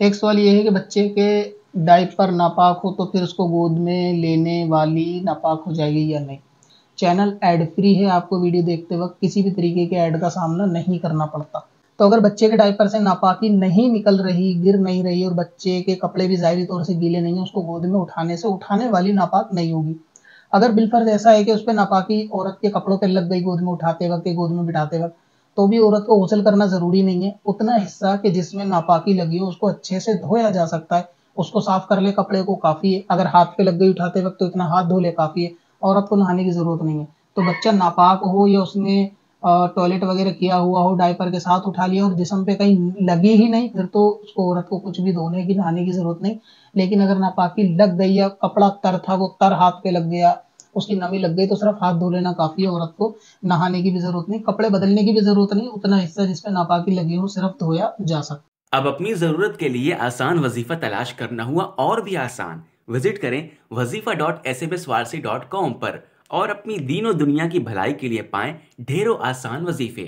एक सवाल ये है कि बच्चे के डायपर नापाक हो तो फिर उसको गोद में लेने वाली नापाक हो जाएगी या नहीं? चैनल एड फ्री है, आपको वीडियो देखते वक़्त किसी भी तरीके के एड का सामना नहीं करना पड़ता। तो अगर बच्चे के डायपर से नापाकी नहीं निकल रही, गिर नहीं रही और बच्चे के कपड़े भी ज़ाहिरी तौर से गीले नहीं हैं, उसको गोद में उठाने से उठाने वाली नापाक नहीं होगी। अगर बिलफर्ज़ ऐसा है कि उसपे नापाकी औरत के कपड़ों पे लग गई गोद में उठाते वक़्त या गोद में बिठाते वक़्त, तो भी औरत को गुस्ल करना ज़रूरी नहीं है। उतना हिस्सा कि जिसमें नापाकी लगी हो उसको अच्छे से धोया जा सकता है। उसको साफ कर ले कपड़े को काफ़ी है। अगर हाथ पे लग गई उठाते वक़्त तो इतना हाथ धो ले काफ़ी है। औरत को नहाने की ज़रूरत नहीं है। तो बच्चा नापाक हो या उसने टॉयलेट वग़ैरह किया हुआ हो, डायपर के साथ उठा लिया और जिस्म पे कहीं लगी ही नहीं, फिर तो उसको औरत को कुछ भी धोने की, नहाने की ज़रूरत नहीं। लेकिन अगर नापाकी लग गई या कपड़ा तर था, वो तर हाथ पे लग गया, उसकी नमी लग गई तो सिर्फ़ हाथ धो लेना काफ़ी है, औरत को नहाने की भी ज़रूरत नहीं, कपड़े बदलने की भी ज़रूरत नहीं, उतना हिस्सा जिस पे नापाकी लगी हो सिर्फ़ धोया जा सकता है। अब अपनी ज़रूरत के लिए आसान वजीफ़ा तलाश करना हुआ और भी आसान। विजिट करें wazifa.smswarsi.com पर और अपनी दीनों दुनिया की भलाई के लिए पाएं ढेरों आसान वजीफे।